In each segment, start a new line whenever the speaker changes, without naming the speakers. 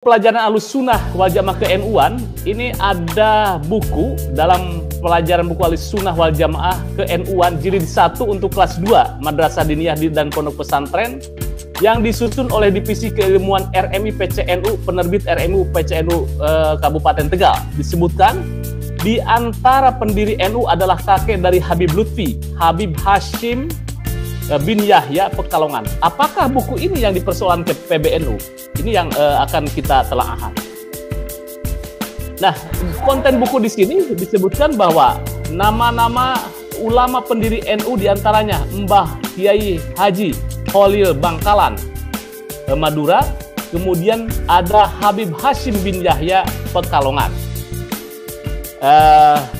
Pelajaran Ahlus Sunnah wal Jamaah ke-NU-an, ini ada buku dalam pelajaran buku Ahlus Sunnah wal Jamaah ke-NU-an jilid 1 untuk kelas 2 Madrasah Diniyah dan Pondok Pesantren yang disusun oleh Divisi Keilmuan RMI PCNU, penerbit RMI PCNU Kabupaten Tegal. Disebutkan di antara pendiri NU adalah kakek dari Habib Lutfi, Habib Hashim bin Yahya Pekalongan. Apakah buku ini yang dipersoalkan ke PBNU? Ini yang akan kita telaah. Nah, konten buku di sini disebutkan bahwa nama-nama ulama pendiri NU diantaranya Mbah Kiai Haji Khalil Bangkalan, Madura, kemudian ada Habib Hashim bin Yahya Pekalongan.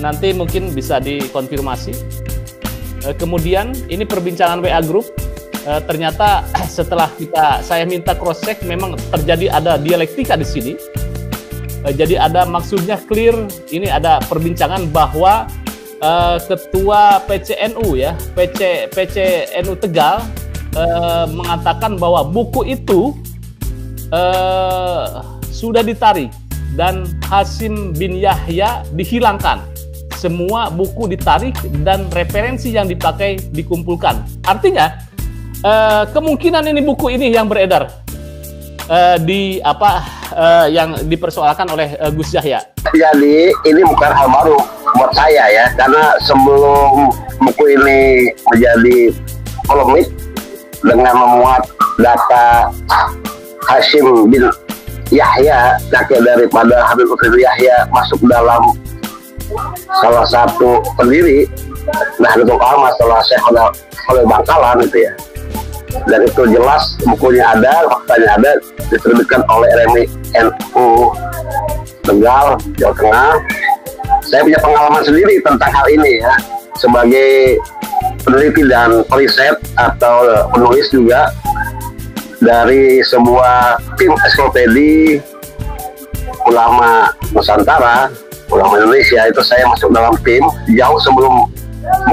Nanti mungkin bisa dikonfirmasi. Kemudian ini perbincangan WA Group. Ternyata setelah saya minta cross check, memang terjadi ada dialektika di sini. Jadi ada maksudnya clear. Ini ada perbincangan bahwa ketua PCNU ya, PCNU Tegal mengatakan bahwa buku itu sudah ditarik dan Hashim bin Yahya dihilangkan. Semua buku ditarik dan referensi yang dipakai dikumpulkan. Artinya kemungkinan ini buku ini yang beredar yang dipersoalkan oleh Gus Yahya.
Jadi ini bukan hal baru buat saya ya, karena sebelum buku ini menjadi polemik dengan memuat data Hashim bin Yahya, kakek daripada Habib Lutfi Yahya, masuk dalam salah satu pendiri Nahdlatul Ulama setelah Syekh Khalil Bangkalan itu ya. Dan itu jelas, bukunya ada, faktanya ada, diterbitkan oleh RMI NU Tegal, Jawa Tengah. Saya punya pengalaman sendiri tentang hal ini ya, sebagai peneliti dan periset atau penulis juga dari sebuah tim ensiklopedi ulama Nusantara, ulama Indonesia. Itu saya masuk dalam tim jauh sebelum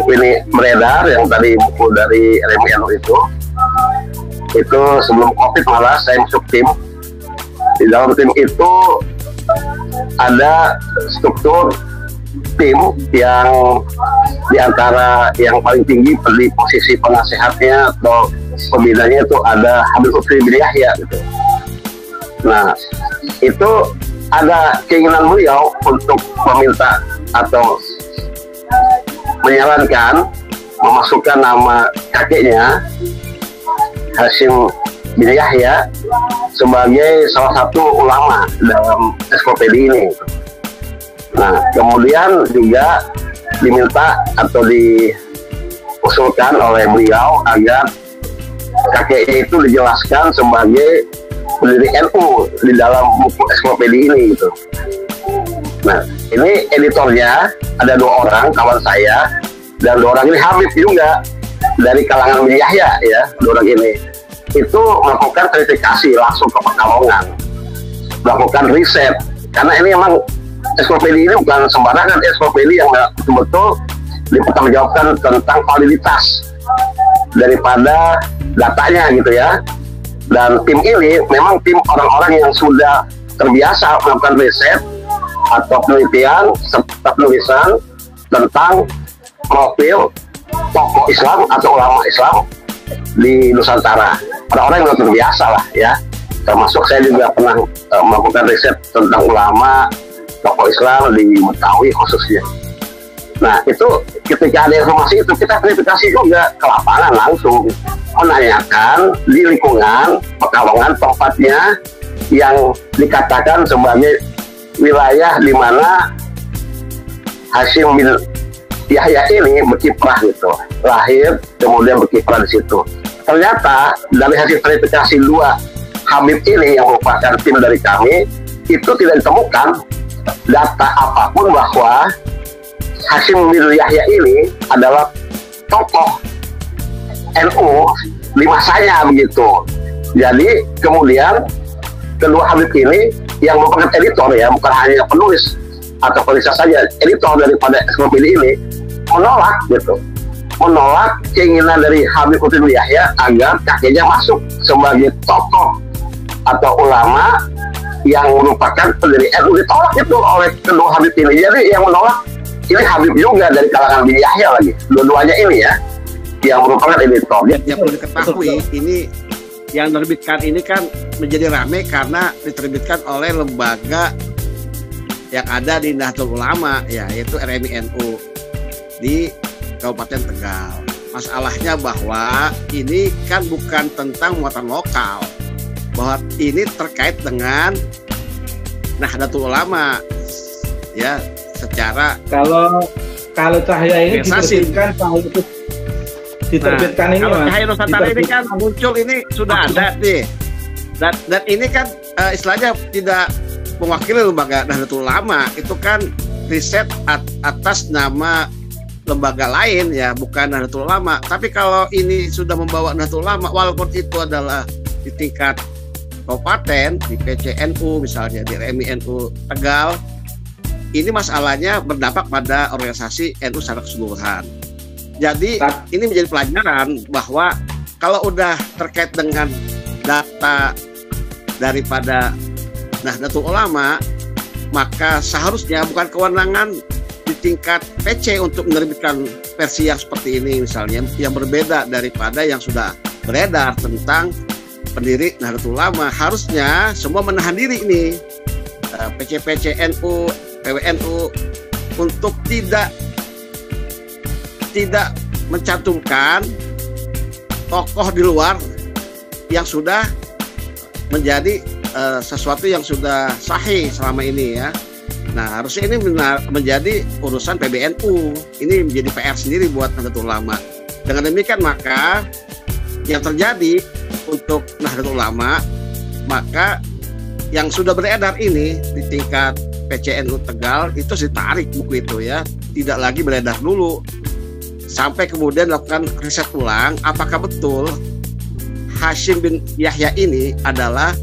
buku ini beredar, yang tadi buku dari RMI NU itu sebelum COVID malah saya masuk tim. Di dalam tim itu ada struktur tim yang diantara yang paling tinggi di posisi penasehatnya atau pembinanya itu ada Habib Lutfi bin Yahya gitu. Nah, itu ada keinginan beliau untuk meminta atau menyarankan memasukkan nama kakeknya Hashim bin Yahya sebagai salah satu ulama dalam ensiklopedi ini. Nah, kemudian juga diminta atau diusulkan oleh beliau agar kakeknya itu dijelaskan sebagai pendiri NU di dalam buku ensiklopedi ini gitu. Nah, ini editornya ada 2 orang kawan saya, dan 2 orang ini Habib juga dari kalangan bin Yahya ya. 2 orang ini itu melakukan verifikasi langsung ke Pekalongan, melakukan riset, karena ini memang ensiklopedi ini bukan sembarangan ensiklopedi yang betul-betul dipertanggungjawabkan tentang validitas daripada datanya gitu ya. Dan tim ini memang tim orang-orang yang sudah terbiasa melakukan riset atau penelitian serta penulisan tentang profil tokoh Islam atau ulama Islam di Nusantara. Orang-orang yang terbiasa lah ya. Termasuk saya juga pernah melakukan riset tentang ulama tokoh Islam di Betawi khususnya. Nah, itu ketika ada informasi itu kita verifikasi juga ke lapangan langsung, menanyakan di lingkungan Pekalongan tempatnya yang dikatakan sebagai wilayah di mana Hashim bin Yahya ini berkiprah gitu, lahir kemudian berkiprah di situ. Ternyata dari hasil verifikasi 2 Habib ini yang merupakan tim dari kami, itu tidak ditemukan data apapun bahwa Hashim bin Yahya ini adalah tokoh NU di masanya begitu. Jadi kemudian kedua Habib ini yang merupakan editor ya, bukan hanya penulis atau penulis saja, editor daripada ensiklopedi ini menolak gitu, menolak keinginan dari Habib Lutfi Yahya agar kakeknya masuk sebagai tokoh atau ulama yang merupakan pendiri NU ditolak itu oleh kedua Habib ini. Jadi yang menolak ini Habib juga dari kalangan bin Yahya lagi. Dua-duanya ini ya yang merupakan editor.
Yang perlu diketahui ini yang menerbitkan ini kan menjadi ramai karena diterbitkan oleh lembaga yang ada di Nahdlatul Ulama ya, yaitu RMI NU di Kabupaten Tegal. Masalahnya bahwa ini kan bukan tentang muatan lokal, bahwa ini terkait dengan Nahdlatul Ulama ya, secara
kalau Cahaya ini diterbitkan ini
kalau Cahaya Nusantara ini kan muncul ini sudah ada nih, dan ini kan istilahnya tidak mewakili lembaga Nahdlatul Ulama, itu kan riset atas nama lembaga lain ya, bukan Nahdlatul Ulama. Tapi kalau ini sudah membawa Nahdlatul Ulama, walaupun itu adalah di tingkat kabupaten, di PCNU misalnya, di RMI NU Tegal, ini masalahnya berdampak pada organisasi NU secara keseluruhan. Jadi ini menjadi pelajaran bahwa kalau udah terkait dengan data daripada Nahdlatul Ulama, maka seharusnya bukan kewenangan di tingkat PC untuk menerbitkan versi yang seperti ini misalnya, yang berbeda daripada yang sudah beredar tentang pendiri Nahdlatul Ulama. Harusnya semua menahan diri ini, PC-PC NU, PWNU, untuk tidak mencantumkan tokoh di luar yang sudah menjadi sesuatu yang sudah sahih selama ini ya. Nah, harusnya ini menjadi urusan PBNU. Ini menjadi PR sendiri buat Nahdlatul Ulama. Dengan demikian maka yang terjadi untuk Nahdlatul Ulama, maka yang sudah beredar ini di tingkat PCNU Tegal itu ditarik buku itu ya, tidak lagi beredar dulu, sampai kemudian lakukan riset ulang apakah betul Hasyim bin Yahya ini adalah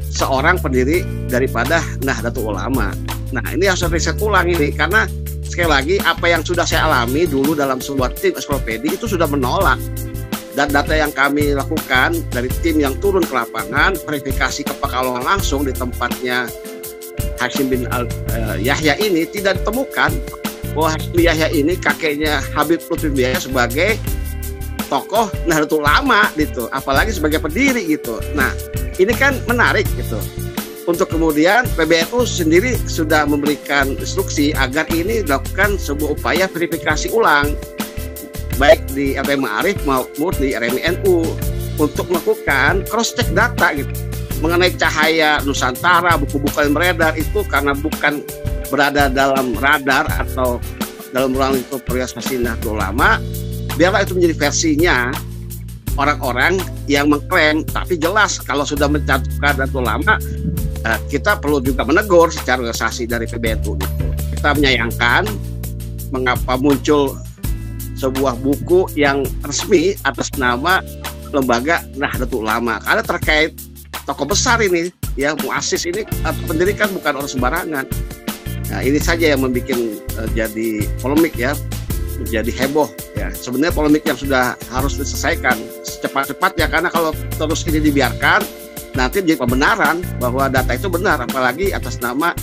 seorang pendiri daripada Nahdlatul Ulama. Nah, ini harus riset ulang ini, karena sekali lagi apa yang sudah saya alami dulu dalam sebuah tim ensiklopedia itu sudah menolak. Dan data yang kami lakukan dari tim yang turun ke lapangan, verifikasi ke Pekalongan langsung di tempatnya Hasyim bin Yahya ini, tidak ditemukan bahwa Hasyim bin Yahya ini kakeknya Habib Lutfi bin Yahya sebagai tokoh Nahdlatul Ulama gitu, apalagi sebagai pendiri gitu. Nah, ini kan menarik gitu. Untuk kemudian PBNU sendiri sudah memberikan instruksi agar ini dilakukan sebuah upaya verifikasi ulang, baik di LP Ma'arif maupun di RMI NU, untuk melakukan cross check data gitu mengenai Cahaya Nusantara, buku-buku yang beredar itu karena bukan berada dalam radar atau dalam ruang lingkup organisasi Nahdlatul Ulama, biarlah itu menjadi versinya orang-orang yang mengklaim. Tapi jelas kalau sudah mencantumkan Nahdlatul Ulama, kita perlu juga menegur secara organisasi dari PBNU gitu. Kita menyayangkan mengapa muncul sebuah buku yang resmi atas nama lembaga Nahdlatul Ulama, karena terkait tokoh besar ini ya, muassis ini atau pendiri kan bukan orang sembarangan. Nah, ini saja yang membuat jadi polemik ya, menjadi heboh ya. Sebenarnya polemik yang sudah harus diselesaikan secepat-cepatnya, karena kalau terus ini dibiarkan nanti jadi pembenaran bahwa data itu benar, apalagi atas nama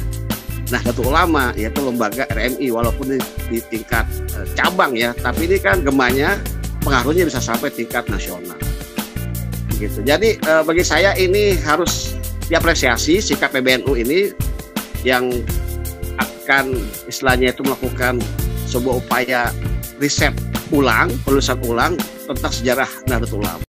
Nahdlatul Ulama, yaitu lembaga RMI, walaupun di tingkat cabang ya, tapi ini kan gemanya pengaruhnya bisa sampai tingkat nasional gitu. Jadi bagi saya ini harus diapresiasi sikap PBNU ini yang akan istilahnya itu melakukan sebuah upaya riset ulang, penulisan ulang tentang sejarah Nahdlatul Ulama.